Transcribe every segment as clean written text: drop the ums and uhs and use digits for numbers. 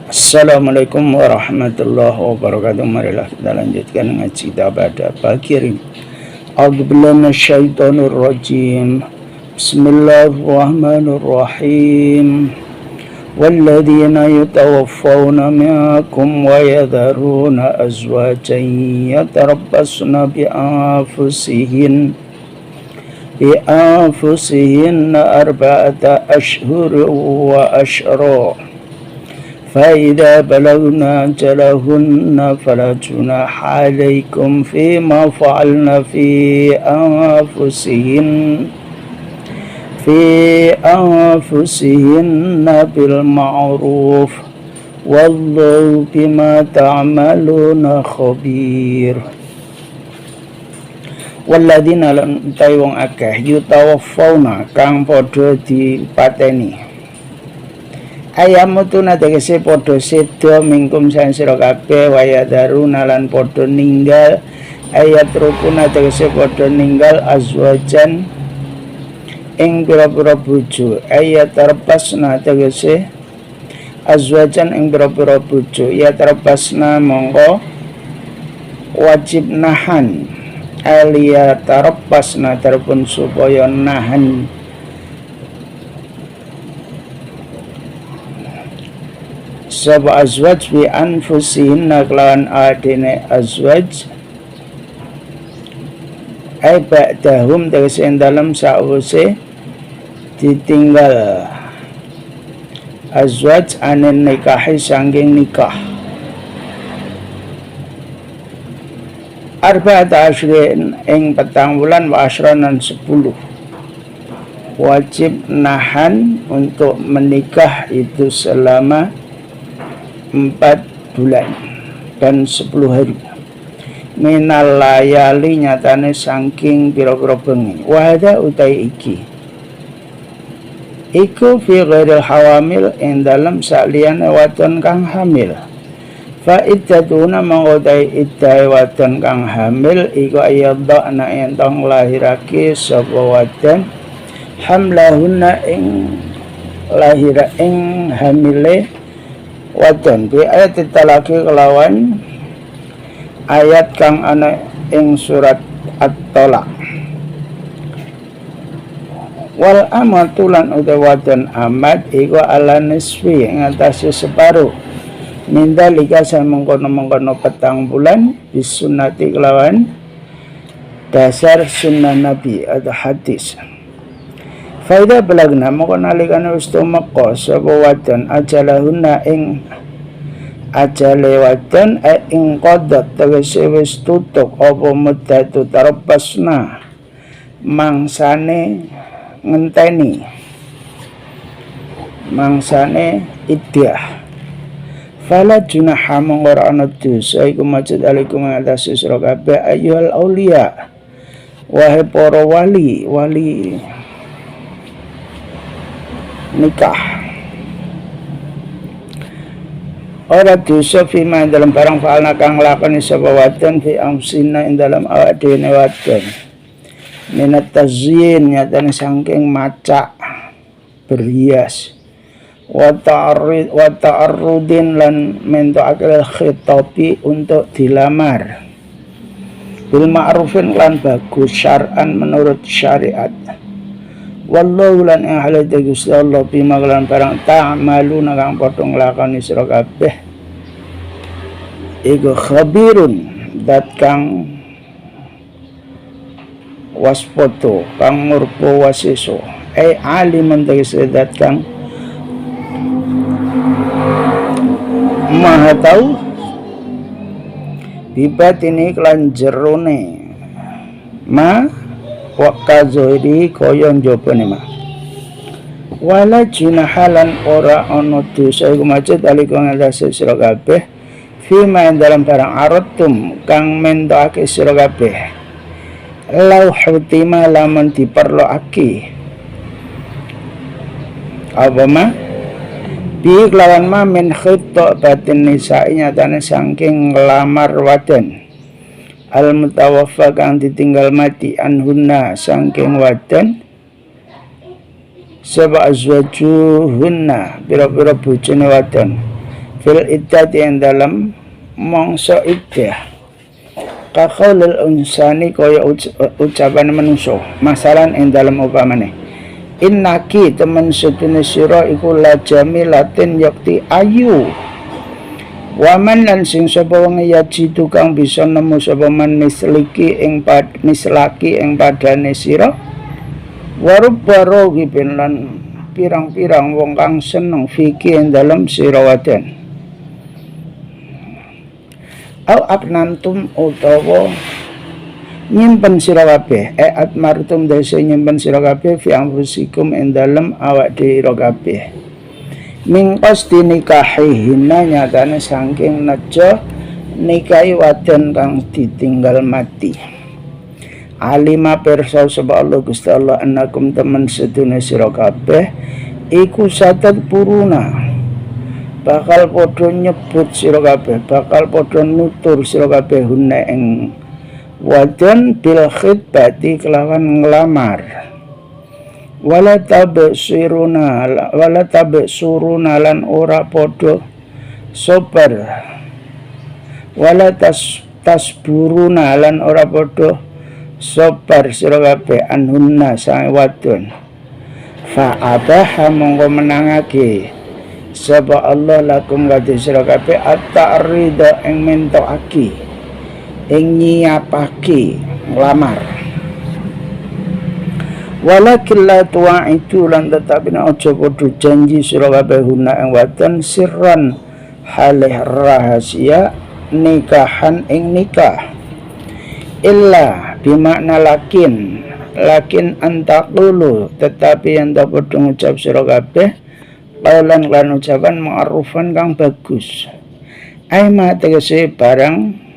Assalamualaikum warahmatullahi wabarakatuh. Marilah kita lanjutkan ngaji kita pada pagi hari ini. A'udzubillahi minasyaitonir rajim. Bismillahirrahmanirrahim. Walladzina yatawaffawna minkum wa yadharuna azwajan yatarabbasna bi'anfusihinna arba'ata ashhurin wa ashra. فإذا بلغنا أجلهن فلا جناح عليكم فيما فعلن في أنفسهن بالمعروف والله بما تعملون خبير. Walladzina lan utawi wong akeh yutawaffawna kang padha dipateni ayamutuna tegese padha seda mingkum sang sira kabeh wayadharuna lan padha ninggal ayat rukuna tegese padha ninggal azwajan ing pira-pira bojo ayat terpasna tegese azwajan ing pira-pira bojo ya terpasna mongko wajib nahan alia terpasna terpun supaya nahan saba azwaj bi anfusihinna kelawan adene azwaj ai ba'dahum tegese dalam sawise ditinggal azwaj anen nikahi sangking nikah arba'ata asyrin ing petang bulan wa asyranan 10 wajib nahan untuk menikah itu selama 4 bulan dan 10 hari minal layali nyatane saking pira-pira bengi wahada utai iki iku fi ghairil hawamil ing dalam saliyane wadon kang hamil fa iddatuna manggodai iddai wadon kang hamil iku ayyadna entong lahirake sapa wadon hamlahunna ing lahira ing hamile wadon bi ayat talaki kelawan ayat kang ana ing surat at-talaq wal amatulan utawa wadon amat iku ala nisfi ing atase separo mindalika samengkono-mengkono petang bulan bisunati kelawan dasar sunnah nabi atau hadis. Faida belagna moko nalikane wis tumeka sapa wadon ajalahunna ing ajale wadon ing qadat tegese wis tutuk apa muddatu tarabbasna mangsane ngenteni mangsane iddah fala junaha mongko ora ana dosa iku majid alaikum atas sira kabeh ayyuhal auliya wahai para wali nikah ora dosa fima dalam barang fa'alna kang lakoni sapa wadon fi amsina ing dalam awak dhewe wadon minat tazyin nyatane saking macak berhias wa ta'arrudin lan mento akal khitabi untuk dilamar bil ma'rufin lan bagus syar'an menurut syariat. Wallahu lan ing halate Gusti Allah bima lan barang ta'maluna kang padha nglakoni sira kabeh iku khabirun dat kang waspoto kang murpo wasiso alimun tegese dat kang maha tahu bibat ini kelan jerone ma waka zohiri koyon jopone mah wala junahalan ora ono dosa iku macet alikong ngatasi sira kabeh fima dalam barang aratum kang mentokake sira kabeh lau hutima lamun diperloake apa mah bi kelawan ma min khitta batin nisa'i nyatane saking ngelamar wadon al mutawaffa kang ditinggal mati anhunna saking wadon saba azwajuhunna pira-pira bojone wadon fil iddati yang dalam mangsa iddah kaqaulil insani kaya ucapan manusia masalan yang dalam upamane innaki temen sedune sira iku la jamilatin yakti ayu waman lan sing sapa wong yajidu kang bisa nemu sapa man mislaki ing padane sira warubaro gibin lan pirang-pirang wong kang seneng fikih ing dalem sira waden au apnantum utawa nyimpen sira kabeh atmartum dese nyimpen sira kabeh fi anfusikum ing dalem awak dhewe kabeh mingkos dinikahihinna nyatane saking nejo nikahi wadon kang ditinggal mati alima pirsa sapa Allah Gusti Allah annakum temen sedune sira kabeh iku satat puruna bakal padha nyebut sira kabeh bakal padha nutur sira kabeh hunna ing wadon bil khitbati kelawan nglamar wala tabesuruna lan ora podo sobar wala tasburuna lan ora podo sobar sira kabeh anhunna sang wadon fa abaha monggo menangake sapa Allah lakum kadhe sira kabeh at-ta'rida ing mentokake ing nyiapake nglamar walakin la tuwa'idu lan tetapi aja padha janji sira kabeh guna ing wadon sirran halih rahasia nikahan ing nikah illa bimakna lakin antakulu tetapi yang tak padha ngucap sira kabeh qaulan lan ucapan ma'rufan kang bagus aima tegese barang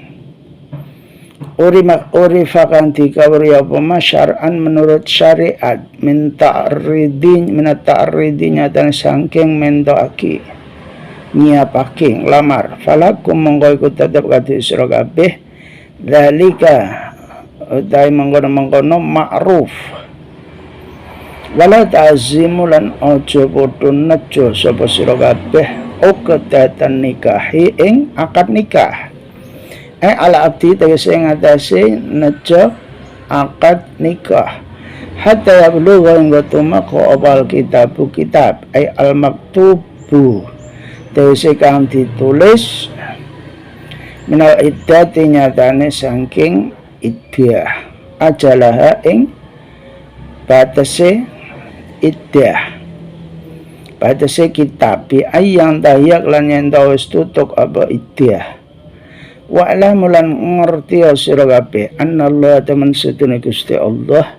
urifakan dikawri apa masyar'an menurut syariat minta ta'ridinya dan sangking mentoaki nyiapake lamar falakum mongko iku tetep kadhe sira kabeh dalika utahe mengkono ma'ruf wala ta'zimu lan aja padha nejo sapa sira kabeh uqdatan nikahi ing akad nikah ala abdi tegese ngatasi nejo akad nikah hatta yablugha ing tumeka opal kitab al maktubu tegese kang ditulis minal iddati nyatane saking iddah ajalah ing batase iddah batase kitab bi ayang tayak lan yen wis tutuk apa iddah wa alamulan ngerti sira kabeh anallahu temen sedune Gusti Allah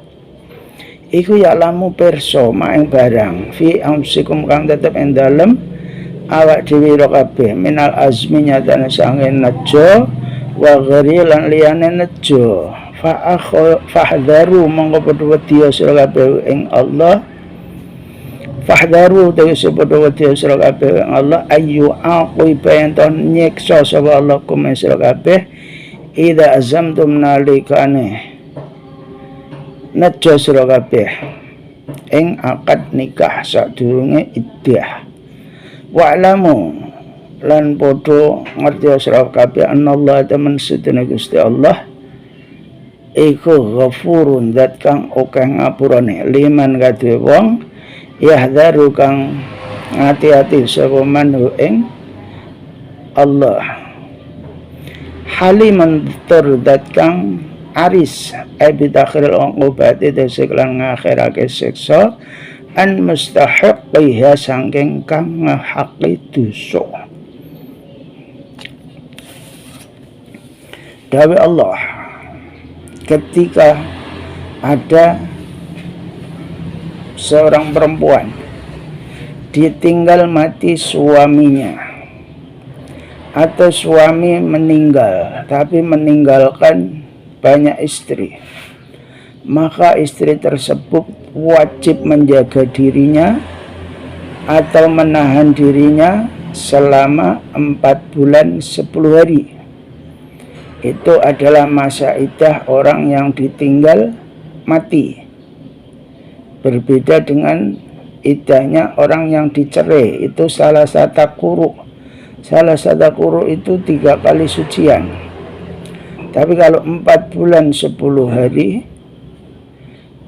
iku ya lamu pirsa maing barang fi amsikum kang tetep ing dalem awak dhewe kabeh minal azmi nyatane sange nejo wa ghari lan liyane nejo fahdharu monggo padha wedi sira kabeh ing Allah fahdharu tegese padha wedi sira kabeh ing Allah ayu aqiba enten nyiksa sapa Allah kum sira kabeh ida azamtum nalikane nejo sira kabeh ing akad nikah sadurunge iddah wa'lamu lan padha ngerti sira kabeh anallahu temen sedene Gusti Allah iku ghafurun zat kang akeh ngapurane liman kadhe wong yahdharu kang ngati-ati sapa manhu ing Allah haliman turdat kang aris bidakhiril uqubati dese lan ngakhirake siksa an mustahiqiha sangking kang ngahaqi dosa dawe Allah ketika ada seorang perempuan ditinggal mati suaminya atau suami meninggal tapi meninggalkan banyak istri, maka istri tersebut wajib menjaga dirinya atau menahan dirinya selama 4 bulan 10 hari. Itu adalah masa iddah orang yang ditinggal mati. Berbeda dengan iddahnya orang yang dicerai, itu salah satu kuruk salah satu quru itu 3 kali sucian. Tapi kalau 4 bulan 10 hari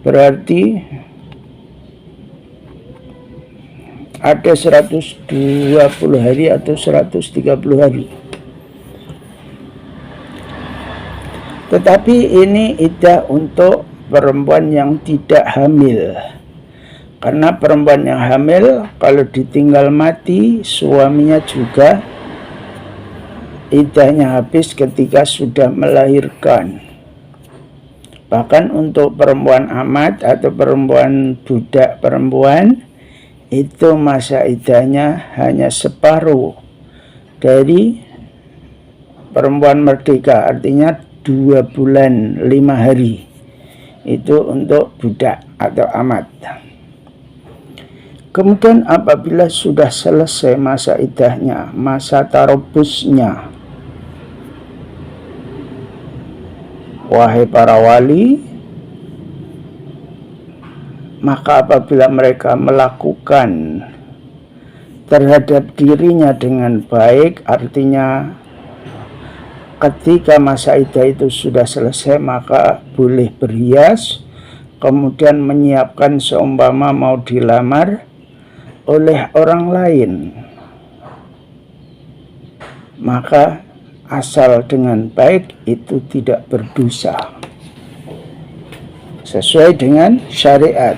berarti ada 120 hari atau 130 hari. Tetapi ini iddah untuk perempuan yang tidak hamil. Karena perempuan yang hamil kalau ditinggal mati, suaminya juga iddahnya habis ketika sudah melahirkan. Bahkan untuk perempuan amat atau perempuan budak perempuan, itu masa iddahnya hanya separuh dari perempuan merdeka, artinya 2 bulan 5 hari. Itu untuk budak atau amat. Kemudian apabila sudah selesai masa iddahnya, masa tarobusnya, wahai para wali, maka apabila mereka melakukan terhadap dirinya dengan baik, artinya ketika masa iddah itu sudah selesai, maka boleh berhias, kemudian menyiapkan seumpama mau dilamar oleh orang lain, maka asal dengan baik itu tidak berdosa sesuai dengan syariat.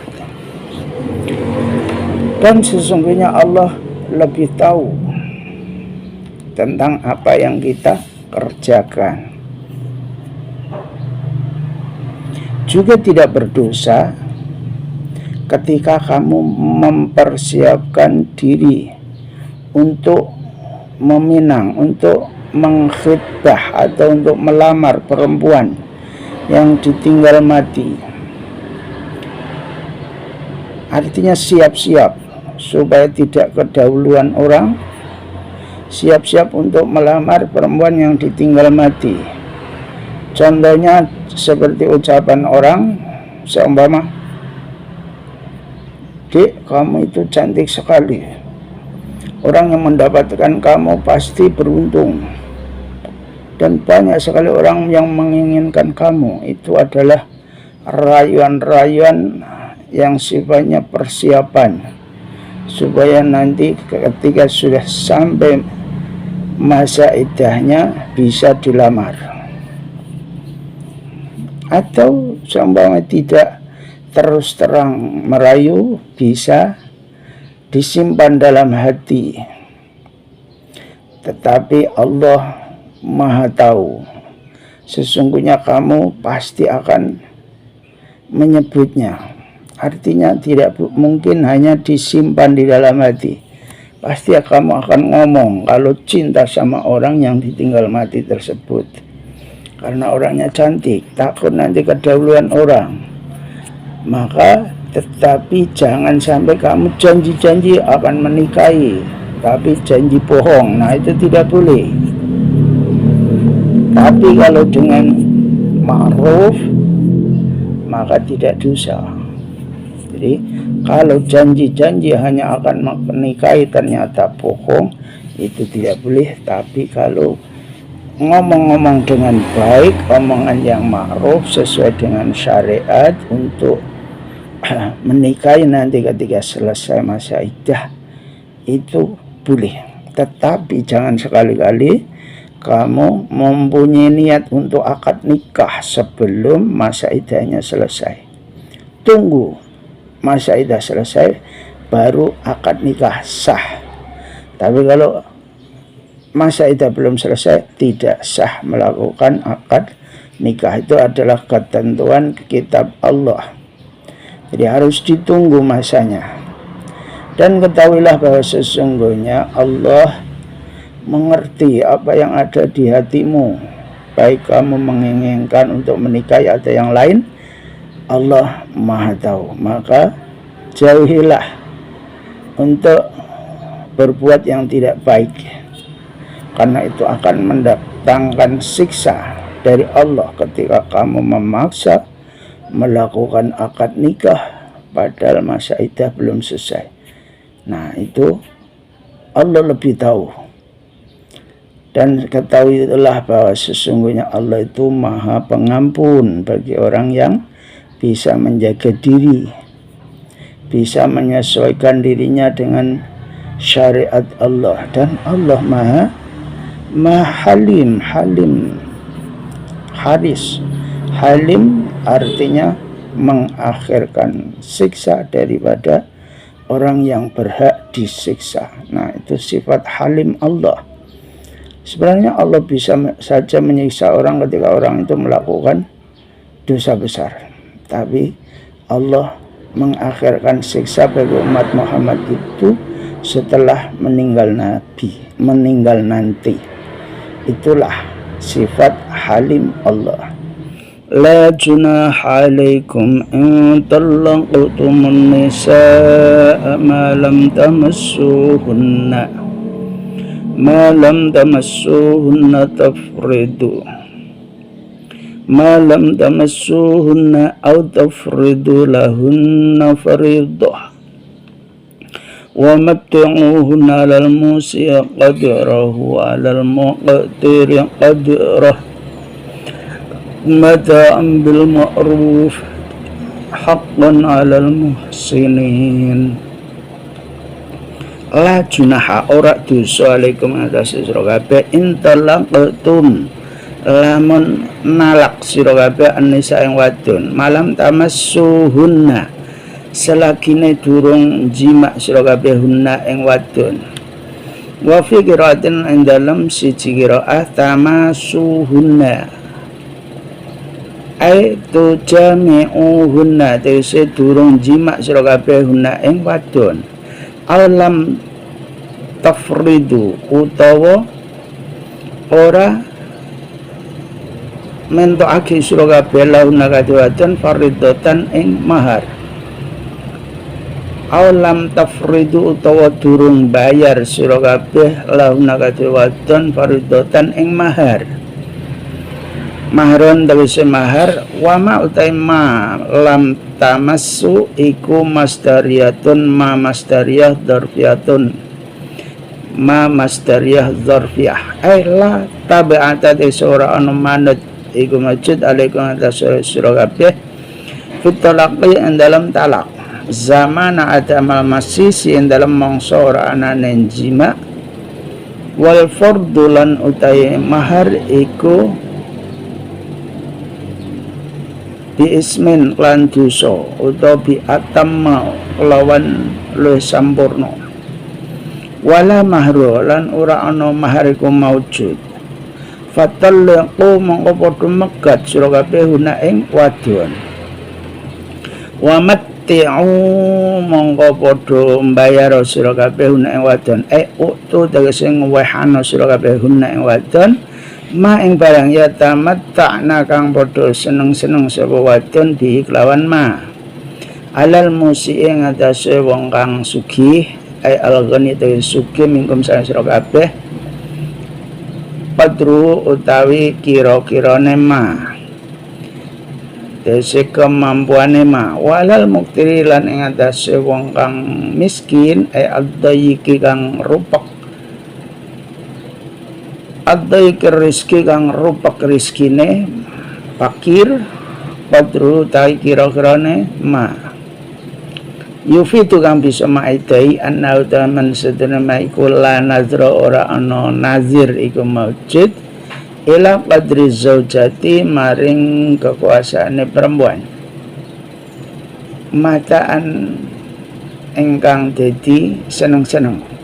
Dan sesungguhnya Allah lebih tahu tentang apa yang kita kerjakan. Juga tidak berdosa ketika kamu mempersiapkan diri untuk meminang, untuk mengkhitbah atau untuk melamar perempuan yang ditinggal mati. Artinya siap-siap supaya tidak kedahuluan orang, siap-siap untuk melamar perempuan yang ditinggal mati. Contohnya seperti ucapan orang seumpama, "Dek, kamu itu cantik sekali. Orang yang mendapatkan kamu pasti beruntung. Dan banyak sekali orang yang menginginkan kamu." Itu adalah rayuan-rayuan yang sifatnya persiapan, supaya nanti ketika sudah sampai masa iddahnya bisa dilamar. Atau seumpama tidak terus terang merayu, bisa disimpan dalam hati. Tetapi Allah Maha tahu, sesungguhnya kamu pasti akan menyebutnya. Artinya tidak mungkin hanya disimpan di dalam hati. Pasti kamu akan ngomong kalau cinta sama orang yang ditinggal mati tersebut. Karena orangnya cantik, takut nanti kedahuluan orang. Maka tetapi jangan sampai kamu janji-janji akan menikahi, tapi janji bohong. Nah, itu tidak boleh. Tapi kalau dengan ma'ruf, maka tidak dosa. Jadi kalau janji-janji hanya akan menikahi ternyata bohong, itu tidak boleh. Tapi kalau ngomong-ngomong dengan baik, omongan yang ma'ruf sesuai dengan syariat untuk menikahi nanti ketika selesai masa iddah, itu boleh. Tetapi jangan sekali-kali kamu mempunyai niat untuk akad nikah sebelum masa iddahnya selesai. Tunggu masa iddah selesai baru akad nikah sah. Tapi kalau masa iddah belum selesai, tidak sah melakukan akad nikah. Itu adalah ketentuan kitab Allah. Jadi harus ditunggu masanya. Dan ketahuilah bahwa sesungguhnya Allah mengerti apa yang ada di hatimu. Baik kamu menginginkan untuk menikahi atau yang lain, Allah Maha tahu. Maka jauhilah untuk berbuat yang tidak baik, karena itu akan mendatangkan siksa dari Allah ketika kamu memaksa melakukan akad nikah padahal masa iddah belum selesai. Nah, itu Allah lebih tahu. Dan ketahuilah bahwa sesungguhnya Allah itu Maha Pengampun bagi orang yang bisa menjaga diri, bisa menyesuaikan dirinya dengan syariat Allah. Dan Allah Maha Halim, Haris. Halim artinya mengakhirkan siksa daripada orang yang berhak disiksa. Nah, itu sifat halim Allah. Sebenarnya Allah bisa saja menyiksa orang ketika orang itu melakukan dosa besar, tapi Allah mengakhirkan siksa bagi umat Muhammad itu setelah meninggal nanti. Itulah sifat halim Allah. La junaha alaikum in talaqtumun nisaa ma lam tamassuhunna aw tafridu lahunna faridah wa matti'uhunna 'alal musi'i qadrahu 'alal muqtiri qadrahu mata'an bil ma'ruf haqqan 'alal muhsinin. La junaha ora dosa alaikum atas sira kabeh intalaqtum lamun nalak sira kabeh anisa ing wadon malam tamassuhunna selagine durung jima sira kabeh hunna ing wadon. Wa fi qira'atin ing dalem siji qira'ah tamassuhunna ai tu jami'uhunna tegese durung jima sira kabeh hunna ing wadon. Alam tafridu utawa ora mentokake sira kabeh lahunna kadhewadon faridatan ing mahar. Alam tafridu utawa durung bayar sira kabeh lahunna kadhewadon faridatan ing mahar. Mahron tegese mahar wa ma utai ma lam tamassu iku masdariyatun ma masdariyah dzarfiyatun ma masdariyah dzarfiyah ay la tabi'ata tegese ora ana manut iku majud alaikum atas sira kabeh fitalaqi ing dalam talak zamana adamal masisi ing dalam mangsa ora anane jima wal fardulan utai mahar iku bi ismin lan dosa utawa bi atamma lawan luwih sampurna wala mahru lan ora ana mahar iku maujud fatalqu mongko padha megat sira kabeh huna ing wadon wa matti'u mongko padha mbayar sira kabeh huna ing wadon utu tegese ngwehana sira kabeh huna ing wadon ma ing barang ya tamatta'na kang padha seneng-seneng sapa wadon bi kelawan ma alal musi'i ngatasé wong kang sugih ai al-ghani te sugih mingkum sira kabeh padru utawi kira-kirane ma dese kemampuane ma walal muktiri lan ing ngatasé wong kang miskin ai ad-dayyiki kang rupak ad-dayyikir rizki kang rupak rizkine fakir padru tai kira-kirane ma yufitu kang bisa maidai anna utaman sedene maiku la nazra ora ana nazir iku maujud ila qadri zaujati maring kekuasaane perempuan mataan ingkang dadi seneng-seneng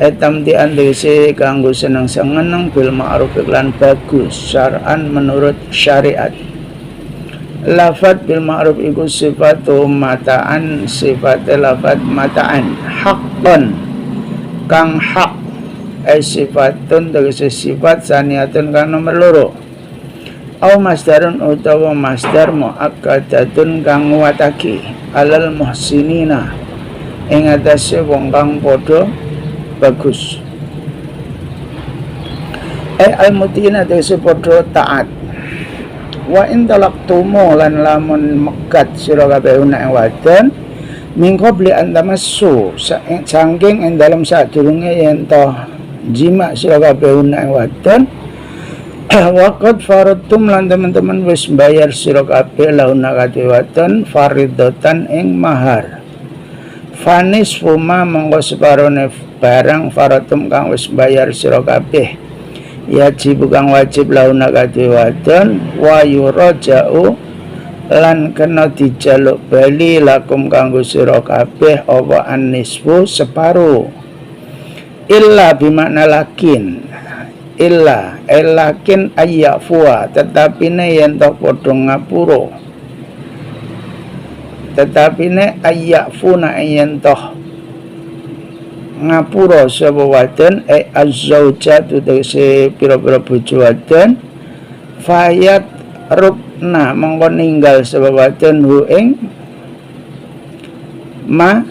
etam di andese kanggo seneng-seneng bil ma'ruf lan bagus syar'an menurut syariat. Lafat bil ma'ruf iku sifatu mataan sifat lafat mataan haqqan kang hak sifatun tegese sifat saniyatun kang nomor loro au masdarun utawa masdar muakkadatun kang nguwatake alal muhsinina ing atase wong kang padha bagus al-mutina tegese padha taat wa in talaqtumu lan lamun megat sira kabeh ing wadon mingko bli antamassu saking ing dalem sadurunge yen to jima sira kabeh una wadon waqad faradtum lan teman-teman wis bayar sira kabeh launa kadhe wadon faridatan ing mahar fanis fuma monggo separone barang faradtum kang wis bayar sira kabeh yajib kang wajib launa kadhe wadon wa yuraja'u lan kena dijaluk bali lakum kanggo sira kabeh apa anisfu separo illa bimakna lakin illa lakin ayyafua tetapine yen to padha ngapura tetapine ayyafuna yen to ngapura sapa wadon az-zaujatu tegese pira-pira bojo wadon fayat rukna mongko ninggal sapa wadon hu ing ma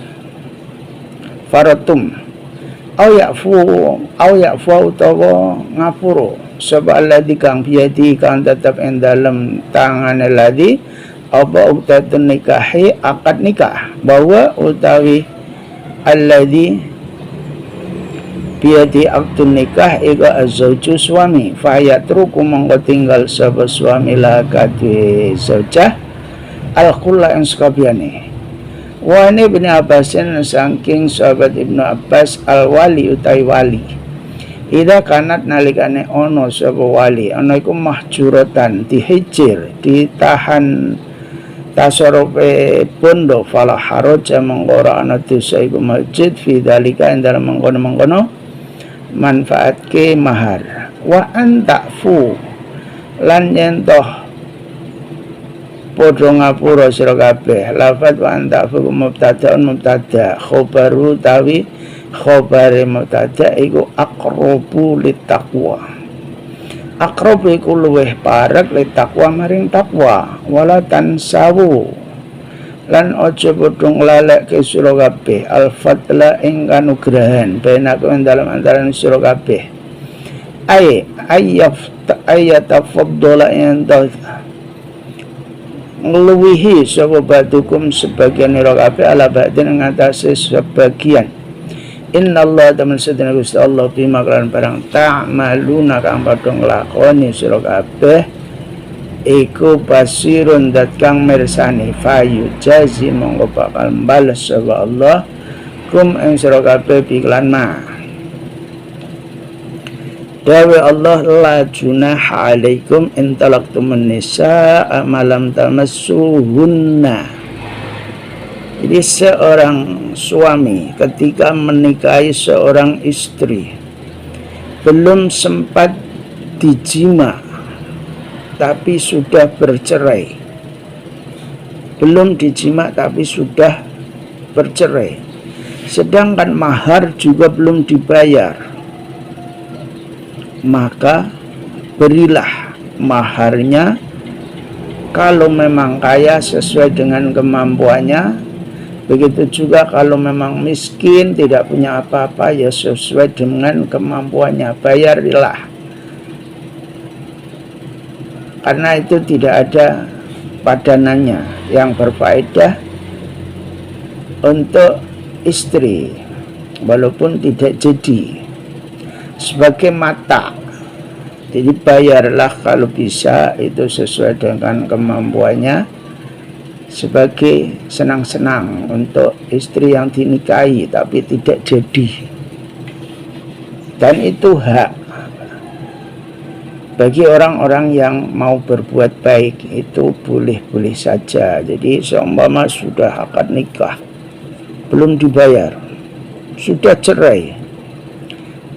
faratum au yakfu utawa ngapura sapa alladzi kang biyadi kang tetep ing dalem tangane ladzi apa uktatun nikahi akad nikah bahwa utawi alladzi biyadi aktun nikah ika az-zauju suami fayatruku mongko tinggal sapa suami la kadhe zaujah al-khulla ing sakabehane. Wa ini Ibnu Abbasin saking sahabat Ibnu Abbas al-wali utai wali ida kanat nalikane ono sapa wali ana iku mahjuratan dihijir ditahan tasarufe bondo fala haraja mongko ora ana dosa iku masjid fi dalika ing dalem mengkono-mengkono manfaatke mahar wa antafu lan yen toh padha ngapura sira kabeh lafat wa antafu mubtada khobaru tawi khobare mubtada iku aqrabu littaqwa aqrab iku luweh parek littaqwa maring takwa wala tansawu lan aja padha nglalekke sira kabeh al-fadla ing kanugrahan benaken dalam antaran sira kabeh ayatafaddala enta ngluwihi sapa badukum sebagian ira kabeh ala ba'din ngatasi sebagian innallaha ta'ala sedene Gusti Allah bima kan barang ta'maluna kang padha nglakoni sira kabeh iku basirun dat kang mirsani fayu jazi monggo bakal bales sapa Allah kum ing sira kabeh piklan ma dawe Allah la junaha alaikum in talaqtumun nisaa malam tamassuhunna. Jadi seorang suami ketika menikahi seorang istri belum sempat dijima tapi sudah bercerai, belum dijima tapi sudah bercerai, sedangkan mahar juga belum dibayar, maka berilah maharnya kalau memang kaya sesuai dengan kemampuannya, begitu juga kalau memang miskin tidak punya apa-apa ya sesuai dengan kemampuannya, bayarilah. Karena itu tidak ada padanannya yang berfaedah untuk istri walaupun tidak jadi sebagai mata. Jadi bayarlah kalau bisa itu sesuai dengan kemampuannya sebagai senang-senang untuk istri yang dinikahi tapi tidak jadi, dan itu hak bagi orang-orang yang mau berbuat baik, itu boleh-boleh saja. Jadi seumpama sudah akad nikah belum dibayar, sudah cerai,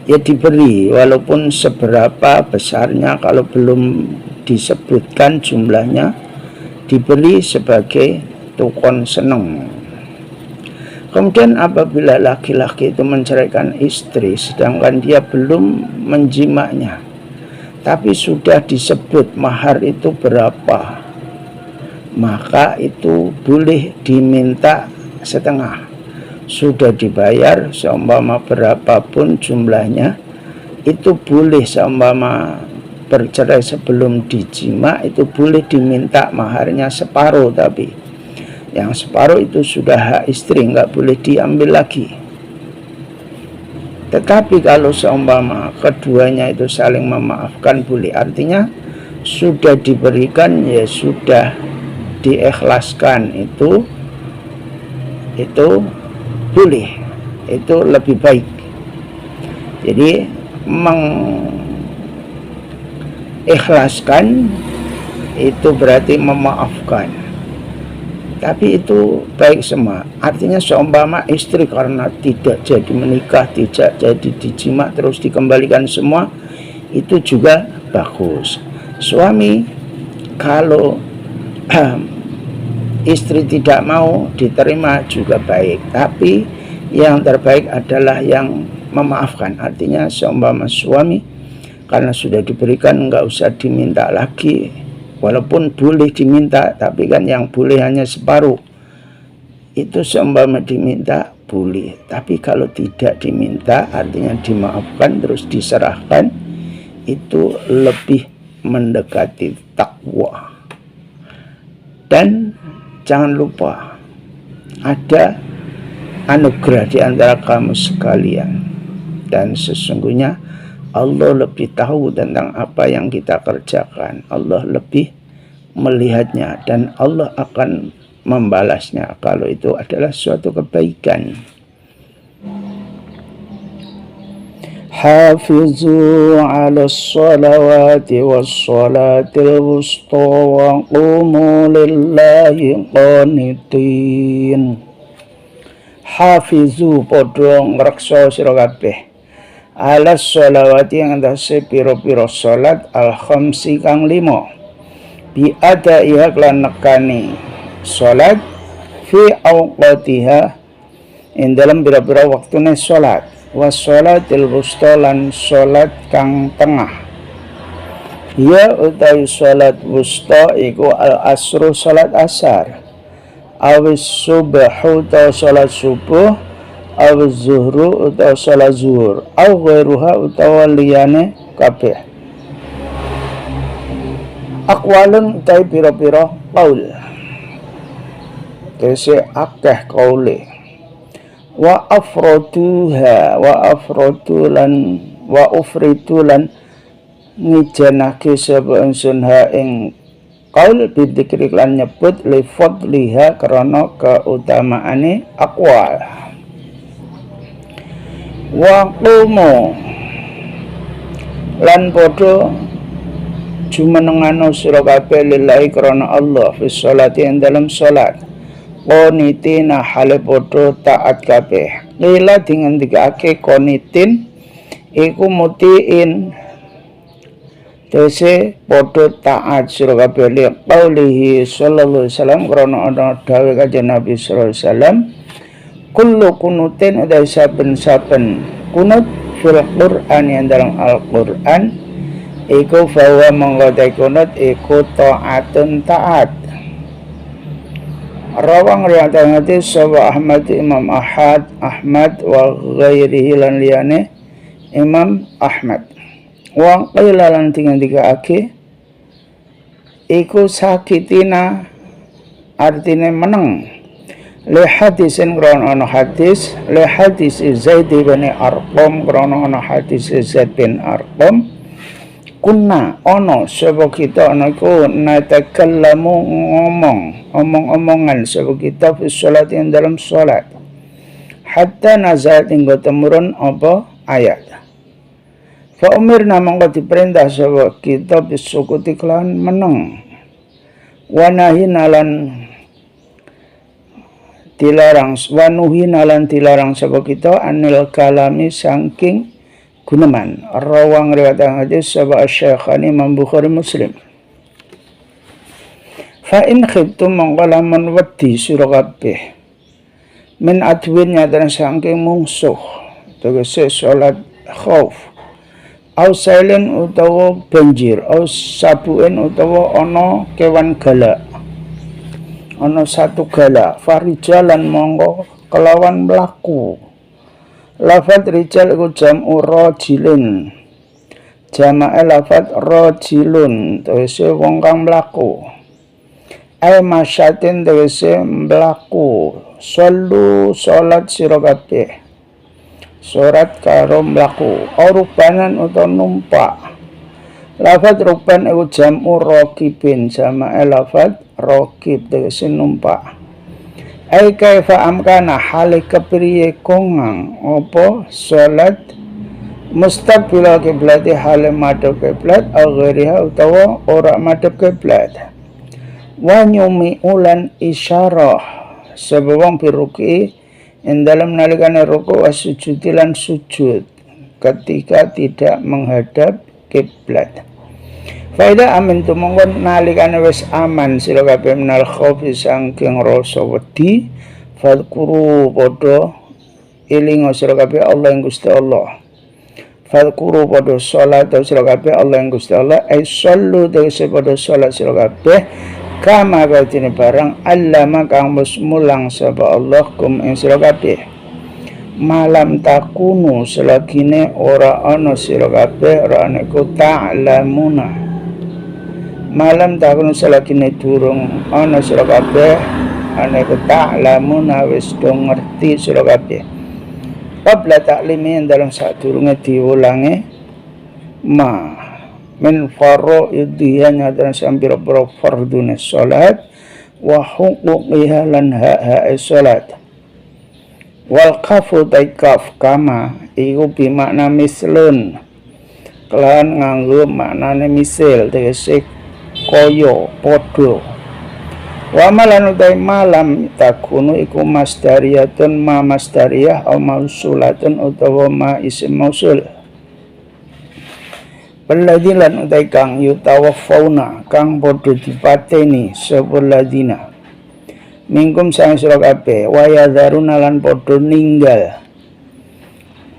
ya diberi walaupun seberapa besarnya, kalau belum disebutkan jumlahnya, diberi sebagai tukon seneng. Kemudian apabila laki-laki itu menceraikan istri sedangkan dia belum menjimaknya tapi sudah disebut mahar itu berapa, maka itu boleh diminta setengah. Sudah dibayar seumpama berapapun jumlahnya, itu boleh. Seumpama bercerai sebelum dijima, itu boleh diminta maharnya separuh, tapi yang separuh itu sudah hak istri, nggak boleh diambil lagi. Tetapi kalau seumpama keduanya itu saling memaafkan boleh, artinya sudah diberikan ya sudah diikhlaskan, itu boleh, itu lebih baik. Jadi mengikhlaskan itu berarti memaafkan, tapi itu baik semua. Artinya seumpama istri karena tidak jadi menikah, tidak jadi dijima, terus dikembalikan semua, itu juga bagus. Suami kalau istri tidak mau diterima juga baik, tapi yang terbaik adalah yang memaafkan. Artinya seumpama suami karena sudah diberikan nggak usah diminta lagi, walaupun boleh diminta, tapi kan yang boleh hanya separuh. Itu seumpama diminta boleh, tapi kalau tidak diminta artinya dimaafkan terus diserahkan, itu lebih mendekati takwa. Dan jangan lupa ada anugerah di antara kamu sekalian, dan sesungguhnya Allah lebih tahu tentang apa yang kita kerjakan. Allah lebih melihatnya dan Allah akan membalasnya kalau itu adalah suatu kebaikan. Hafizu 'alas shalawati was shalatil wusta wa qumu lillahi qanitin. Hafizu padha ngreksa sira kabeh 'alas shalawati yang atase pira-pira salat al khamsi kang 5 bi adaiha lan nekani salat fi awqatiha ing dalam pira-pira waktune salat, was sholatil wusta lan salat kang tengah. Ya utawi salat wusta iku al asru salat asar, awis subuh utawa salat subuh, awis zuhru utawa salat zuhur, aw ghairuha utawa liyane kabeh. Aqwalun utawi pira-pira qaul, kese akeh qaule. Wa afroduha wa ufridu lan ngijanake sapa ingsun ha ing qaul bidzikri lan nyebut li fadliha krana keutamaane aqwal. Wa qumu lan padha jumenengana sira kabeh lillahi krana Allah fi sholati ing dalam salat, qonitina hale padha taat kabeh. Lila dingendikake qonitin iku mutiin, tese padha taat sira kabeh li qaulihi sallallahu alaihi wasallam krana ana dawuh Kanjeng Nabi sallallahu alaihi wasallam, kullu kunutin ada saben-saben kunut fil Qur'an yang dalam Al-Qur'an iku bahwa menggodai kunut iku ta'atun taat. Rawang riwayat hadis sahaba Ahmad Imam Ahmad wa ghairihi lan liyane Imam Ahmad. Wa qila lan tinggal-tinggalake iku sakitina artine meneng. Li hadisin krono ana hadis, li hadis Zaid bin Arqam krono ana hadis Zaid bin Arqam. Kunna ono sapa kita ana iku natakallamu omong-omongan sapa kita fi sholat yang dalam sholat, hatta nazalat hingga temurun apa ayat. Fa umirna mongko diperintah sapa kita bisukuti kelawan meneng, wa nahina lan dilarang, wa nuhina lan dilarang sapa kita anil kalami saking guneman. Rawang riwayat hadis sahaba Asy-Syaikhan Imam Bukhari Muslim. Fa in khiftum mongko lamun wedi sira kabeh min adwin nyatan saking mungsuh, tegese salat khauf, au sailin utawa banjir, au sabuin utawa ana kewan galak, ana satu galak, farijalan mongko kelawan mlaku. Lafat rijal iku jam'u rajilin, jama'a lafat rajilun tegese wong kang mlaku. Ai masyatin tegese mlaku. Sallu salat sira kabeh, surat karo mlaku rubanan utawa numpak. Lafat ruban iku jam'u raqibin, jamae lafat raqib tegese numpak. Ai kaifa amkana hale kepriye kongang apa salat mustaqbil kiblat hale madhep kiblat aghiriha utawa ora madhep kiblat. Wa nyumi ulan isyarah sebab piruki ing dalam nalikane ruku wasujud lan sujud ketika tidak menghadap kiblat. Faida amin tu mongkon nalikane wis aman sira kabeh minal khaufi saking rasa wedi fadkuru padha eling sira kabeh Allah ing Gusti Allah. Fadkuru padha salat sira kabeh Allah ing Gusti Allah ai sallu tegese padha salat sira kabeh kama kautine barang allama kang wis mulang sapa Allah kum ing sira kabeh. Malam takunu selagine ora ana sira kabeh ora ana ku ta'lamuna. Malam takunu selagine durung ana sira kabeh ana ku ta'lamuna wis do ngerti sira kabeh. Qabla ta'limi dalam sadurunge diulangi ma min faraidiyanya dan sampira-pira fardune salat wa huquqiha lan hak-hak salat. Wal kafu taikaf kama iku bimakna mislun kelan nganggo maknane misil tegese kaya padha. Wa malan utai malam takunu iku masdariyatun ma masdariyah au mausulatun utawa ma isim mausul. Peladilan utai kang yutawafauna kang padha dipateni sapa ladina mingkum sang sira kabeh wa yadharuna lan padha ninggal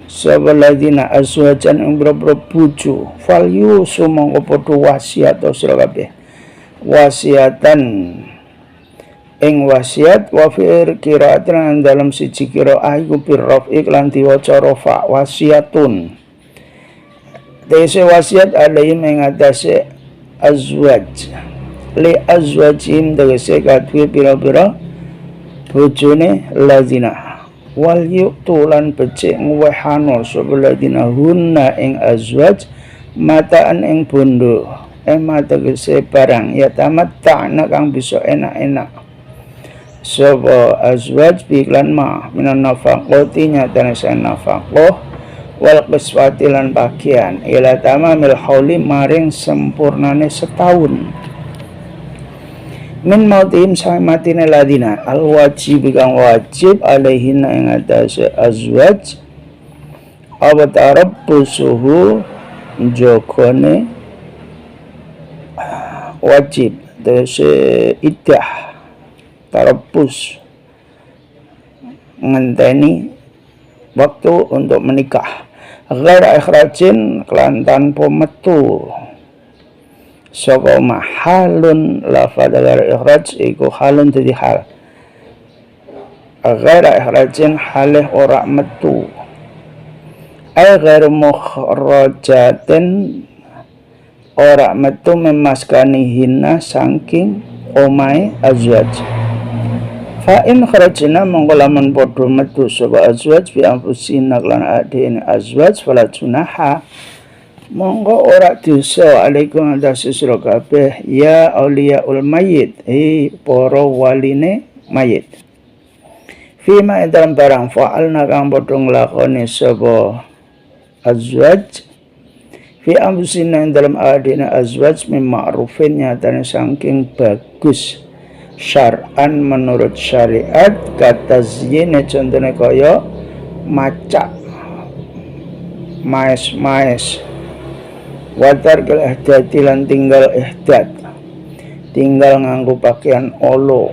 sapa ladina azwajan ing boro bojo fal yusu mongko padha wasiat sira kabeh wasiatan ing wasiat wa fir qira'atan dalam siji qira'ah iku birraf iklan diwaca rafa wasiatun dese wasiat alaihim ing atase azwaj li azwajim tegese kadhe pira-pira bojone lazina wal yutulan becik ngwehano sapa lazina hunna ing azwaj mataan ing bondo mata tegese barang ya tamatta'na kang bisa enak-enak sapa azwaj biklan ma minan nafaqati nyatane sen nafaqah wal qiswati lan bagian ila tamamil hauli maring sempurnane setahun min mautihim samatine ladina al wajib kang wajib alaihin ing atase azwaj aw tarabbusuhu jogone wajib dese iddah tarabbus ngenteni waktu untuk menikah ghaira ikhrajin kelan tanpa metu sapa mahalun lafadz ghaira ikhraj iku halun dadi hal ghaira ikhrajin halih ora metu ay ghair mukhrajatin ora metu memaskani hina saking omae azwaj. Fa in kharajna mongko lamun padha metu sapa azwaj bi anfusina lan adene azwaj fala junaha mongko ora dosa alaikum atas sira kabeh ya auliyaul mayyit para waline mayit. Fima dalam barang fa'alna kang padha nglakoni sapa azwaj fi anfusina dalam adene azwaj mim ma'rufin nyatane saking bagus syar'an menurut syariat kata zine contohnya kaya macak maes watar kel ihdati lan tinggal ihdat tinggal nganggo pakaian olo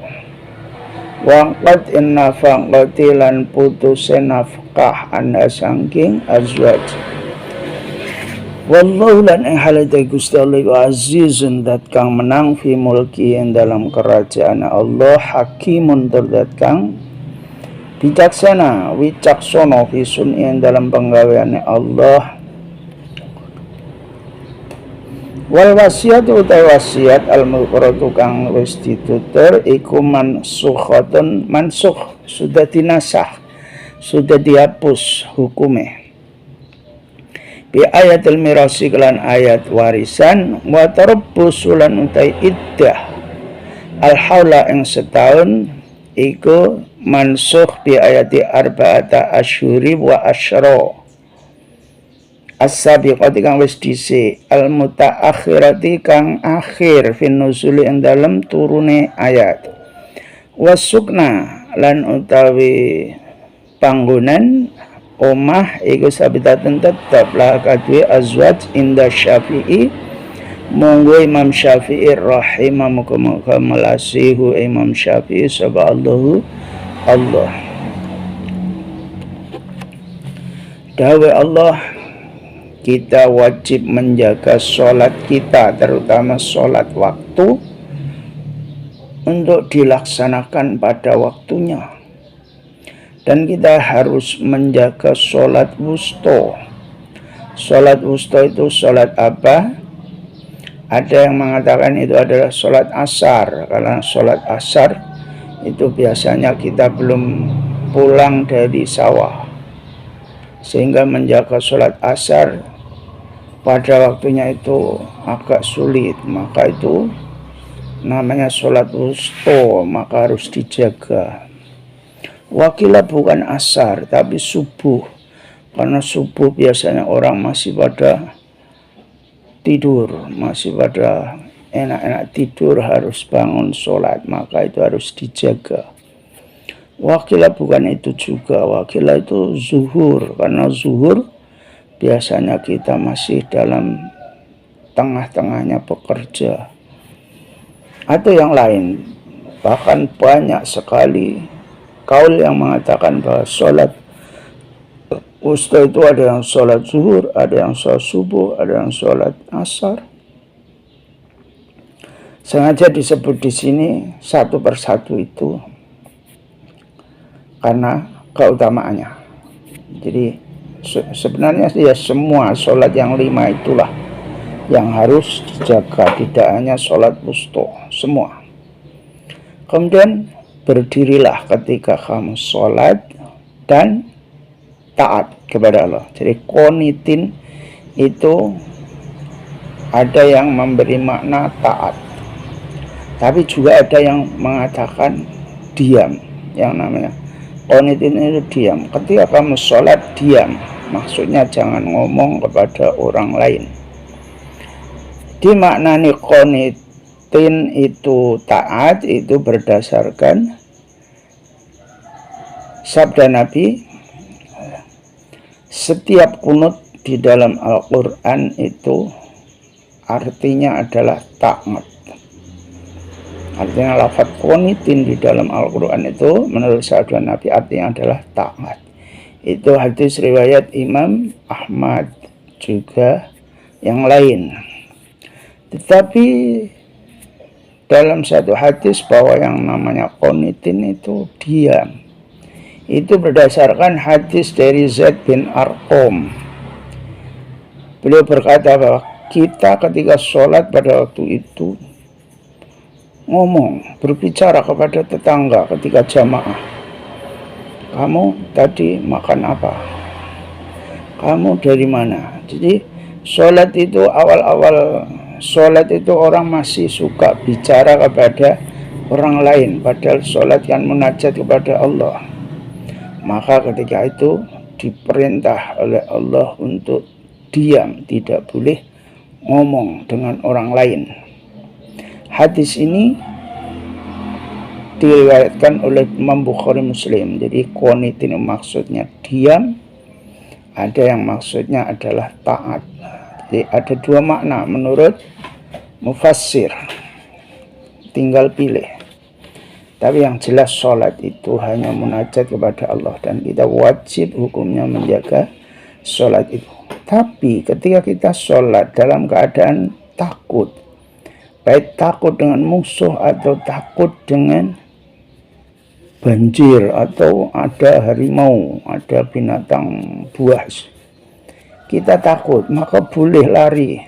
wangkat innafaqati lan putus nafkah anda saking azwaj. Wallahu lan ing halate Gusti Allah azizun dat kang menang fi mulki ing dalam kerajaan Allah hakimun dat kang bijaksana wicaksana fi sunni ing dalam penggaweane Allah. Wal wasiat utai wasiat al muqarratu kang wis ditutur iku mansukhatun mansukh sudah dinasah sudah dihapus hukumnya. Bi ayatil mirasi kelan ayat warisan wa tarabbus lan utai iddah al haula ing setahun iku mansukh bi ayati arba'ata asyhuri wa asyra as-sabiqati kang wis dhisik al mutaakhirati kang akhir fin nuzuli ing dalem turune ayat wasukna lan utawi panggonan omah iku sabitatun tetep lah kadue azwaj inda Syafi'i monggo Imam Syafi'i rahimahukumullah melasihu Imam Syafi'i subhanallahu Allah dawe Allah kita wajib menjaga sholat kita terutama sholat waktu untuk dilaksanakan pada waktunya. Dan kita harus menjaga sholat wusta. Sholat wusta itu sholat apa? Ada yang mengatakan itu adalah sholat asar. Karena sholat asar itu biasanya kita belum pulang dari sawah. Sehingga menjaga sholat asar pada waktunya itu agak sulit. Maka itu namanya sholat wusta, maka harus dijaga. Wakilah bukan asar tapi subuh, karena subuh biasanya orang masih pada tidur, masih pada enak-enak tidur, harus bangun sholat, maka itu harus dijaga. Wakilah bukan itu juga, wakilah itu zuhur, karena zuhur biasanya kita masih dalam tengah-tengahnya bekerja, atau yang lain. Bahkan banyak sekali kaul yang mengatakan bahwa sholat wusta itu ada yang sholat zuhur, ada yang sholat subuh, ada yang sholat asar. Sengaja disebut di sini satu persatu itu karena keutamaannya. Jadi sebenarnya ya semua sholat yang 5 itulah yang harus dijaga, tidak hanya sholat wusta, semua. Kemudian berdirilah ketika kamu sholat dan taat kepada Allah. Jadi qanitin itu ada yang memberi makna taat, tapi juga ada yang mengatakan diam. Yang namanya qanitin itu diam. Ketika kamu sholat diam, maksudnya jangan ngomong kepada orang lain. Dimaknani qanitin itu taat itu berdasarkan sabda Nabi, setiap kunut di dalam Al-Quran itu artinya adalah taat. Artinya lafaz qanitin di dalam Al-Quran itu menurut sabda Nabi artinya adalah taat. Itu hadis riwayat Imam Ahmad juga yang lain. Tetapi dalam satu hadis bahwa yang namanya qanitin itu diam, itu berdasarkan hadis dari Zaid bin Arqam. Beliau berkata bahwa kita ketika sholat pada waktu itu ngomong, berbicara kepada tetangga ketika jamaah. Kamu tadi makan apa? Kamu dari mana? Jadi sholat itu awal-awal sholat itu orang masih suka bicara kepada orang lain, padahal sholat kan munajat kepada Allah. Maka ketika itu diperintah oleh Allah untuk diam, tidak boleh ngomong dengan orang lain. Hadis ini diriwayatkan oleh Imam Bukhari Muslim. Jadi qanitin maksudnya diam, ada yang maksudnya adalah taat. Jadi ada dua makna menurut mufassir, tinggal pilih. Tapi yang jelas sholat itu hanya munajat kepada Allah dan kita wajib hukumnya menjaga sholat itu. Tapi ketika kita sholat dalam keadaan takut, baik takut dengan musuh atau takut dengan banjir atau ada harimau, ada binatang buas, kita takut, maka boleh lari,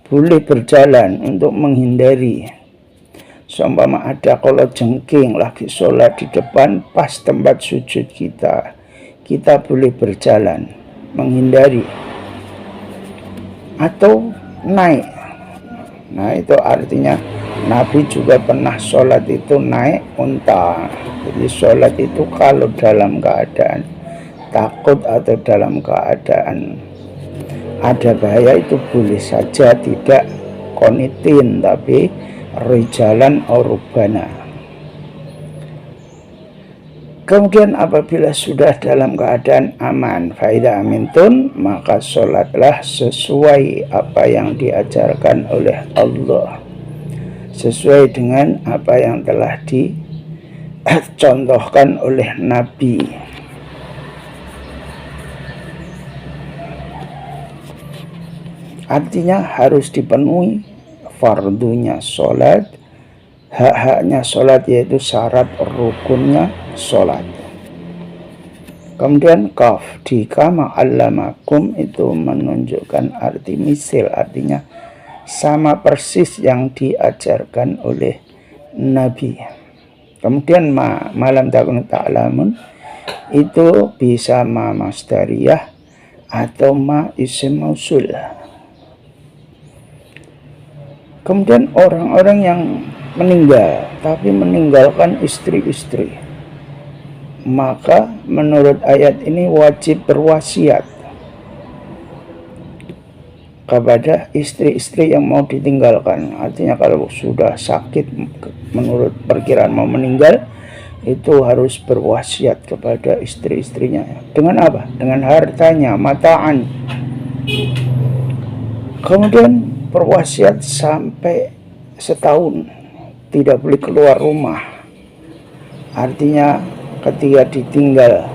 boleh berjalan untuk menghindari. Seumpama ada kalajengking lagi sholat di depan pas tempat sujud kita boleh berjalan menghindari atau naik. Nah, itu artinya Nabi juga pernah sholat itu naik unta. Jadi sholat itu kalau dalam keadaan takut atau dalam keadaan ada bahaya itu boleh saja, tidak qanitin, tapi rijalan urubana. Kemudian apabila sudah dalam keadaan aman, faida amintun, maka sholatlah sesuai apa yang diajarkan oleh Allah, sesuai dengan apa yang telah dicontohkan oleh Nabi. Artinya harus dipenuhi fardunya sholat, hak-haknya sholat, yaitu syarat rukunnya sholat. Kemudian kaf di kama allamakum itu menunjukkan arti misil, artinya sama persis yang diajarkan oleh Nabi. Kemudian malam takun ta'lamun itu bisa ma masdariyah atau ma isim mausul. Kemudian orang-orang yang meninggal tapi meninggalkan istri-istri, maka menurut ayat ini wajib berwasiat kepada istri-istri yang mau ditinggalkan. Artinya kalau sudah sakit, menurut perkiraan mau meninggal, itu harus berwasiat kepada istri-istrinya. Dengan apa? Dengan hartanya, mataan. Kemudian berwasiat sampai setahun tidak boleh keluar rumah. Artinya ketika ditinggal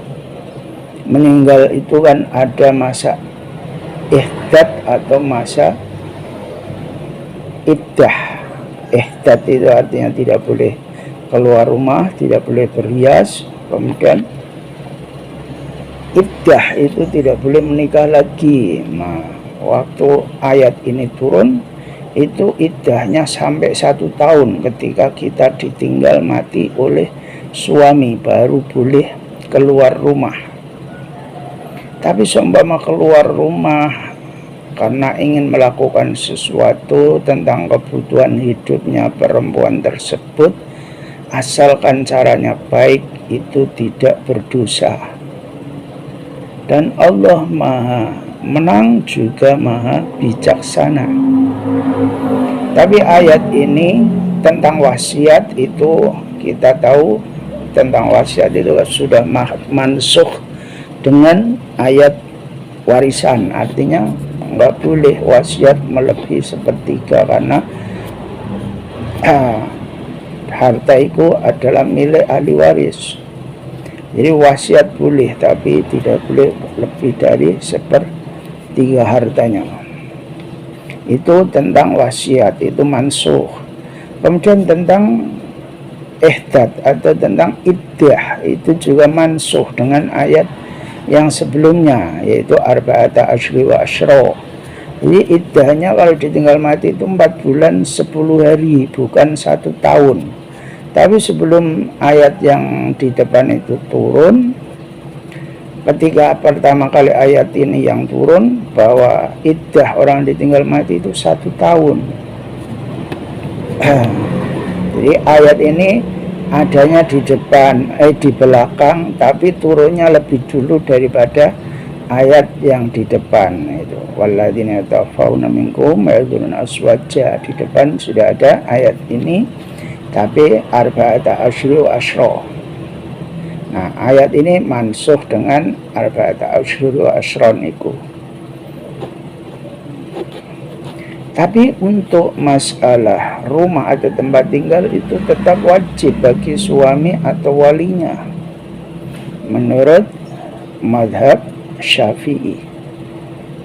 meninggal itu kan ada masa ihdad atau masa iddah. Ihdad itu artinya tidak boleh keluar rumah, tidak boleh berhias. Kemudian iddah itu tidak boleh menikah lagi. Nah, waktu ayat ini turun itu iddahnya sampai 1 tahun ketika kita ditinggal mati oleh suami, baru boleh keluar rumah. Tapi seumpama keluar rumah karena ingin melakukan sesuatu tentang kebutuhan hidupnya perempuan tersebut, asalkan caranya baik, itu tidak berdosa. Dan Allah Maha Menang juga Maha Bijaksana. Tapi ayat ini tentang wasiat itu kita tahu, tentang wasiat itu sudah mansukh dengan ayat warisan. Artinya nggak boleh wasiat melebihi sepertiga, karena harta itu adalah milik ahli waris. Jadi wasiat boleh, tapi tidak boleh lebih dari sepertiga hartanya. Itu tentang wasiat, itu mansukh. Kemudian tentang ihdad atau tentang iddah itu juga mansukh dengan ayat yang sebelumnya, yaitu arba'ata asyri wa asyra. Jadi iddahnya kalau ditinggal mati itu 4 bulan 10 hari, bukan 1 tahun. Tapi sebelum ayat yang di depan itu turun, ketika pertama kali ayat ini yang turun bahwa iddah orang ditinggal mati itu 1 tahun. Jadi ayat ini adanya di depan, di belakang, tapi turunnya lebih dulu daripada ayat yang di depan. Itu walladzina yatawaffawna minkum wa yadhuruna azwaja, di depan sudah ada ayat ini, tapi arba'ata asyri wa asyra. Nah, ayat ini mansukh dengan arba'ata asyri wa asyra niku. Tapi untuk masalah rumah atau tempat tinggal itu tetap wajib bagi suami atau walinya menurut madhab Syafi'i.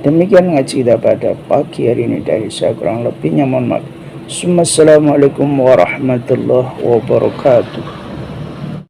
Demikian ngaji kita pada pagi hari ini dari saya, kurang lebihnya mohon maaf. Assalamualaikum warahmatullahi wabarakatuh.